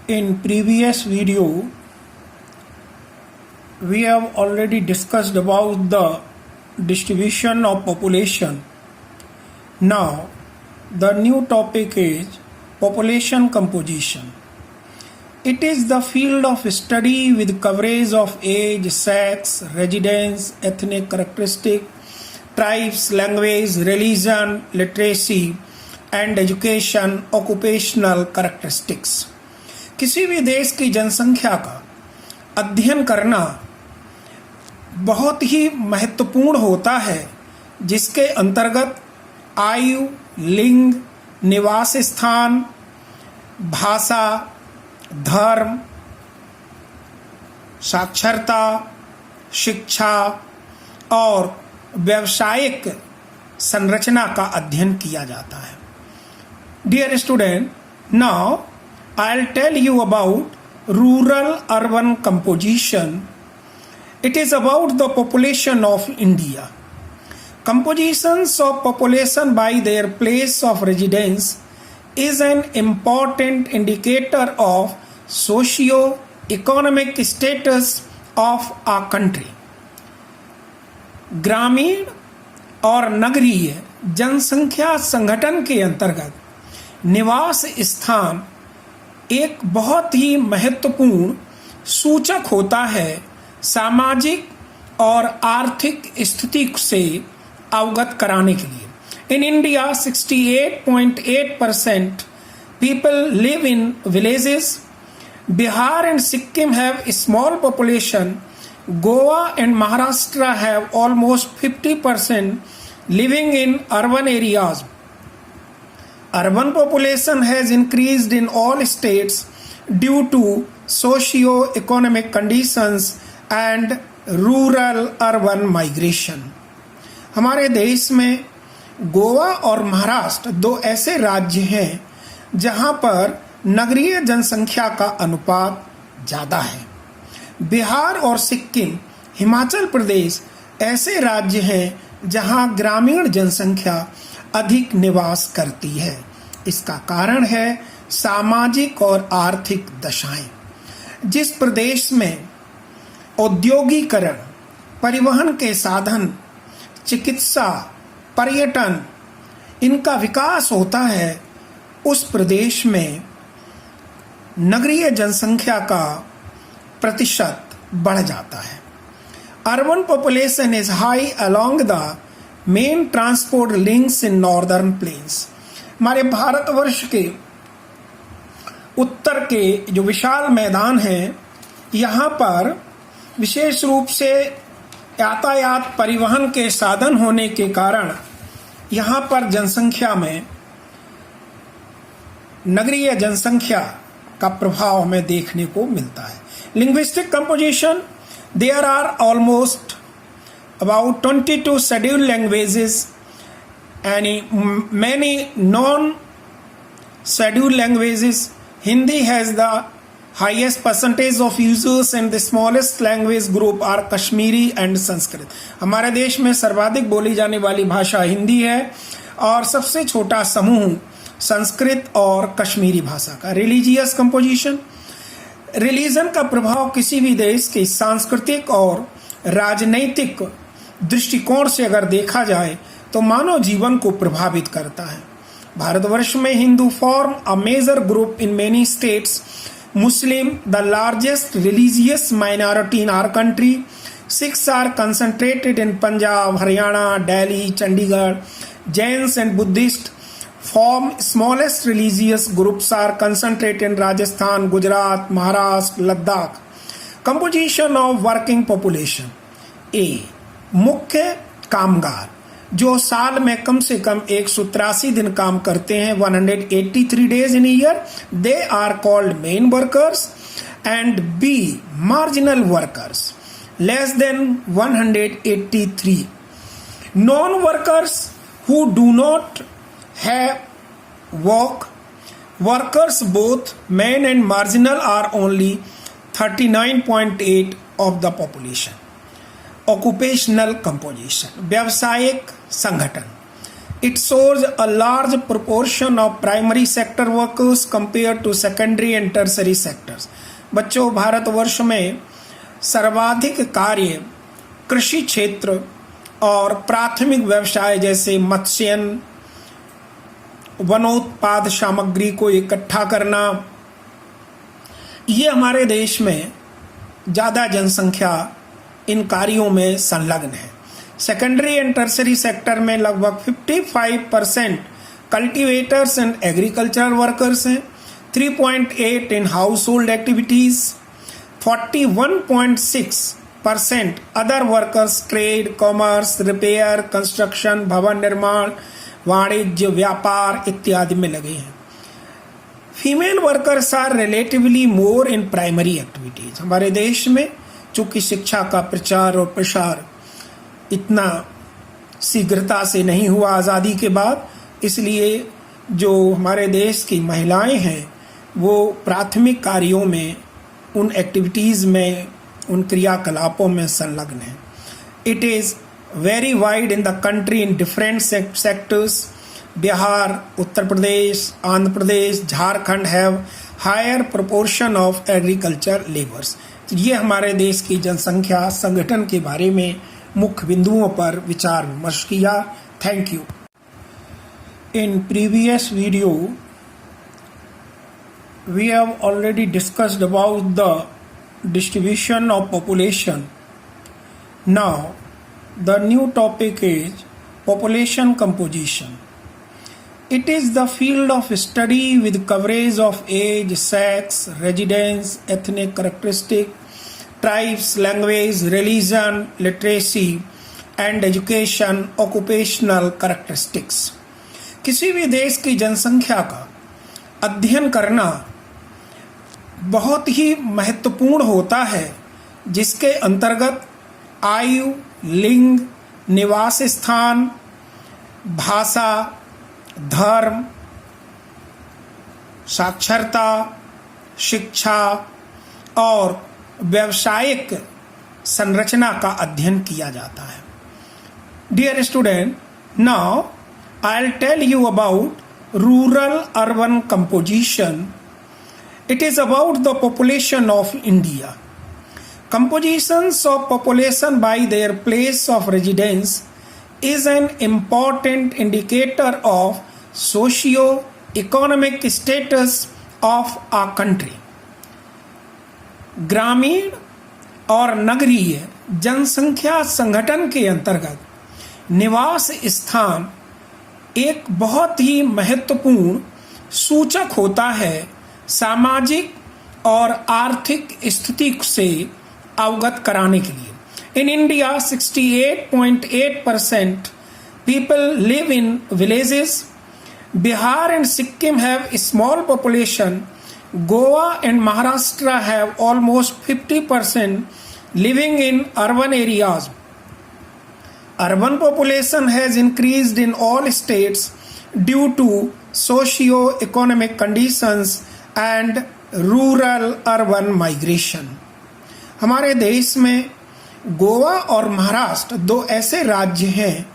In previous video, we have already discussed about the distribution of population. Now, the new topic is population composition. It is the field of study with coverage of age, sex, residence, ethnic characteristic, tribes, language, religion, literacy and education, occupational characteristics. किसी भी देश की जनसंख्या का अध्ययन करना बहुत ही महत्वपूर्ण होता है, जिसके अंतर्गत आयु, लिंग, निवास स्थान, भाषा, धर्म, साक्षरता, शिक्षा और व्यावसायिक संरचना का अध्ययन किया जाता है. Dear student, now I'll tell you about rural-urban composition. It is about the population of India. Compositions of population by their place of residence is an important indicator of socio-economic status of a country. ग्रामीण और नगरीय जनसंख्या संगठन के अंतर्गत निवास स्थान एक बहुत ही महत्वपूर्ण सूचक होता है सामाजिक और आर्थिक स्थिति से अवगत कराने के लिए. In India 68.8% people live in villages. Bihar and Sikkim have a small population. Goa and Maharashtra have almost 50% living in urban areas. Urban population has increased in all states due to socio-economic conditions and rural-urban migration. हमारे देश में गोवा और महाराष्ट्र दो ऐसे राज्य हैं जहां पर नगरीय जनसंख्या का अनुपात ज़्यादा है. बिहार और सिक्किम, हिमाचल प्रदेश ऐसे राज्य हैं जहां ग्रामीण जनसंख्या अधिक निवास करती है. इसका कारण है सामाजिक और आर्थिक दशाएं. जिस प्रदेश में औद्योगिकरण, परिवहन के साधन, चिकित्सा, पर्यटन इनका विकास होता है, उस प्रदेश में नगरीय जनसंख्या का प्रतिशत बढ़ जाता है. Urban population is high along the main transport links in northern plains. हमारे भारतवर्ष के उत्तर के जो विशाल मैदान हैं, यहाँ पर विशेष रूप से यातायात परिवहन के साधन होने के कारण यहाँ पर जनसंख्या में नगरीय जनसंख्या का प्रभाव हमें देखने को मिलता है. Linguistic composition, there are almost about 22 scheduled languages and many non-scheduled languages. Hindi has the highest percentage of users and the smallest language group are Kashmiri and Sanskrit. हमारे देश में सर्वाधिक बोली जाने वाली भाषा हिंदी है और सबसे छोटा समूह संस्कृत और कश्मीरी भाषा का. रिलीजियस कंपोजिशन, रिलीजन का प्रभाव किसी भी देश के सांस्कृतिक और राजनैतिक दृष्टिकोण से अगर देखा जाए तो मानव जीवन को प्रभावित करता है. भारतवर्ष में Hindu form a major group in many states. Muslim the largest religious minority in our country. Sikhs are concentrated in Punjab, Haryana, Delhi, Chandigarh. Jains and Buddhist form smallest religious groups are concentrated in Rajasthan, Gujarat, Maharashtra, Ladakh. Composition of working population. A, मुख्य कामगार जो साल में कम से कम 183 दिन काम करते हैं, 183 days in a year, they are called main workers. And B, marginal workers, less than 183. Non-workers who do not have work. Workers both men and marginal are only 39.8 of the population. Occupational composition, व्यावसायिक संगठन. It shows a large proportion of primary sector workers compared to secondary and tertiary sectors. बच्चों, भारतवर्ष में सर्वाधिक कार्य कृषि क्षेत्र और प्राथमिक व्यवसाय जैसे मत्स्यन, वनोत्पाद सामग्री को इकट्ठा करना, ये हमारे देश में ज़्यादा जनसंख्या इन कार्यों में संलग्न है। सेकेंडरी एंड टर्सरी सेक्टर में लगभग 55% कल्टीवेटर्स एंड एग्रीकल्चरल वर्कर्स हैं, 3.8 in household activities, 41.6% other workers trade, commerce, repair, construction, भवन निर्माण, वाणिज्य, व्यापार इत्यादि में लगे हैं। Female workers are relatively more in primary activities. हमारे देश में चूंकि शिक्षा का प्रचार और प्रसार इतना शीघ्रता से नहीं हुआ आज़ादी के बाद, इसलिए जो हमारे देश की महिलाएं हैं वो प्राथमिक कार्यों में, उन एक्टिविटीज़ में, उन क्रियाकलापों में संलग्न हैं। It is very wide in the country in different sectors. Bihar, Uttar Pradesh, Andhra Pradesh, Jharkhand have higher proportion of agriculture labours. ये हमारे देश की जनसंख्या संगठन के बारे में मुख्य बिंदुओं पर विचार विमर्श किया। Thank you. In previous video we have already discussed about the distribution of population. Now the new topic is population composition. It is the field of study with coverage of age, sex, residence, ethnic characteristic, tribes, language, religion, literacy and education, occupational characteristics. किसी भी देश की जनसंख्या का अध्ययन करना बहुत ही महत्वपूर्ण होता है, जिसके अंतर्गत आयु, लिंग, निवास स्थान, भाषा, धर्म, साक्षरता, शिक्षा और व्यावसायिक संरचना का अध्ययन किया जाता है। Dear student, now I will tell you about rural urban composition. It is about the population of India. Compositions of population by their place of residence is an important indicator of socio-economic status of a country. ग्रामीण और नगरीय जनसंख्या संगठन के अंतर्गत निवास स्थान एक बहुत ही महत्वपूर्ण सूचक होता है सामाजिक और आर्थिक स्थिति से अवगत कराने के लिए। In India 68.8% people live in villages. Bihar and Sikkim have a small population. Goa and Maharashtra have almost 50% living in urban areas. Urban population has increased in all states due to socio-economic conditions and rural urban migration. हमारे देश में गोवा और महाराष्ट्र दो ऐसे राज्य हैं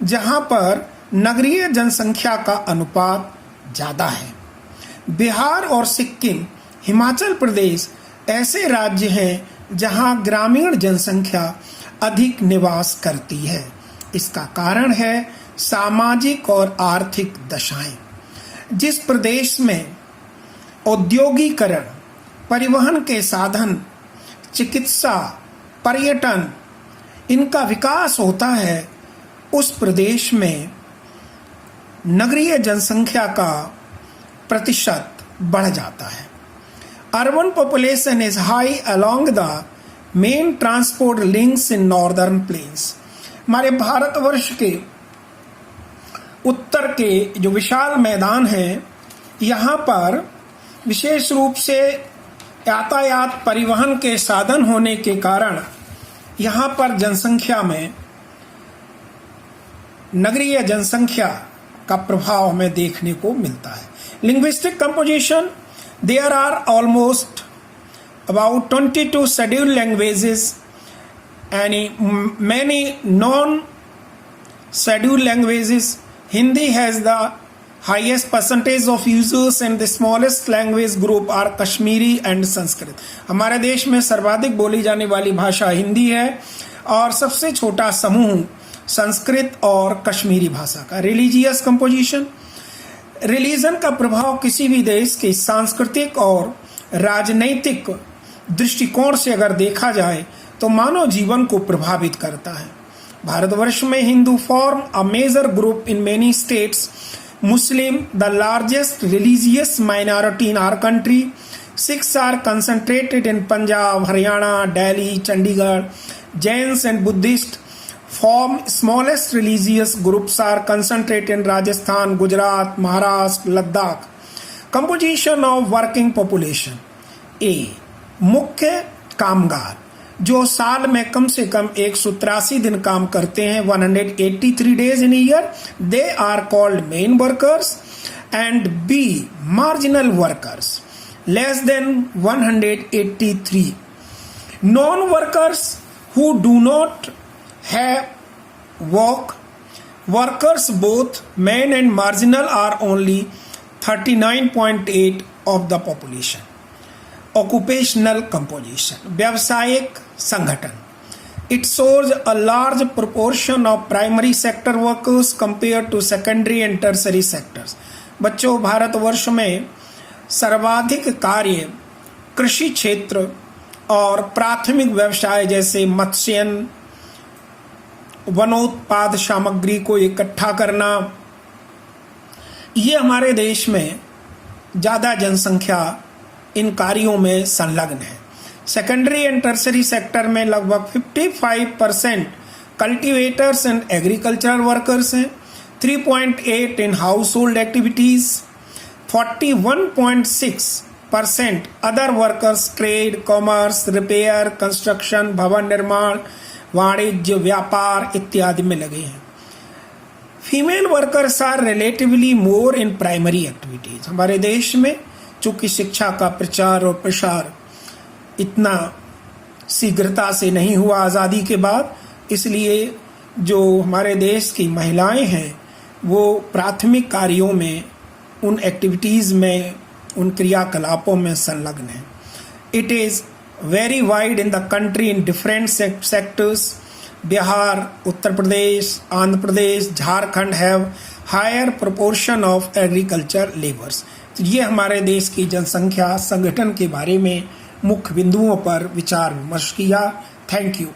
जहां पर नगरीय जनसंख्या का अनुपात ज़्यादा है। बिहार और सिक्किम, हिमाचल प्रदेश ऐसे राज्य हैं जहां ग्रामीण जनसंख्या अधिक निवास करती है। इसका कारण है सामाजिक और आर्थिक दशाएं। जिस प्रदेश में औद्योगिकरण, परिवहन के साधन, चिकित्सा, पर्यटन इनका विकास होता है, उस प्रदेश में नगरीय जनसंख्या का प्रतिशत बढ़ जाता है। Urban population is high along the main transport links in northern plains. हमारे भारतवर्ष के उत्तर के जो विशाल मैदान हैं, यहाँ पर विशेष रूप से यातायात परिवहन के साधन होने के कारण यहाँ पर जनसंख्या में नगरीय जनसंख्या का प्रभाव हमें देखने को मिलता है। Linguistic composition, there are almost about 22 scheduled languages and many non scheduled languages. Hindi has the highest percentage of users and the smallest language group are Kashmiri and Sanskrit. हमारे देश में सर्वाधिक बोली जाने वाली भाषा हिंदी है और सबसे छोटा समूह संस्कृत और कश्मीरी भाषा का। रिलीजियस कंपोजिशन, रिलीजन का प्रभाव किसी भी देश के सांस्कृतिक और राजनैतिक दृष्टिकोण से अगर देखा जाए तो मानव जीवन को प्रभावित करता है। भारतवर्ष में Hindu form a major group in many states, Muslim the largest religious minority in our country, Sikhs are concentrated in Punjab, Haryana, Delhi, Chandigarh, Jains and Buddhist form smallest religious groups are concentrated in Rajasthan, Gujarat, Maharashtra, Ladakh. Composition of working population. A. मुख्य कामगार जो साल में कम से कम 183 दिन काम करते हैं, 183 days in a year, they are called main workers. And B. marginal workers, less than 183. Non-workers who do not have workers both men and marginal are only 39.8 of the population. Occupational composition, व्यावसायिक संगठन, it shows a large proportion of primary sector workers compared to secondary and tertiary sectors. बच्चों, भारतवर्ष में सर्वाधिक कार्य कृषि क्षेत्र और प्राथमिक व्यवसाय जैसे मत्स्यन, वनोत्पाद सामग्री को इकट्ठा करना, ये हमारे देश में ज़्यादा जनसंख्या इन कार्यों में संलग्न है। सेकेंडरी एंड टर्सरी सेक्टर में लगभग 55% कल्टीवेटर्स एंड एग्रीकल्चरल वर्कर्स हैं, 3.8 in household activities, 41.6% other workers trade, commerce, repair, construction, भवन निर्माण, वाणिज्य, व्यापार इत्यादि में लगे हैं। Female workers are relatively more in primary activities. हमारे देश में चूंकि शिक्षा का प्रचार और प्रसार इतना शीघ्रता से नहीं हुआ आज़ादी के बाद, इसलिए जो हमारे देश की महिलाएं हैं वो प्राथमिक कार्यों में, उन एक्टिविटीज़ में, उन क्रियाकलापों में संलग्न हैं। It is very wide in the country in different sectors. Bihar, Uttar Pradesh, Andhra Pradesh, Jharkhand have higher proportion of agriculture laborers. तो ये हमारे देश की जनसंख्या संगठन के बारे में मुख्य बिंदुओं पर विचार विमर्श किया। Thank you.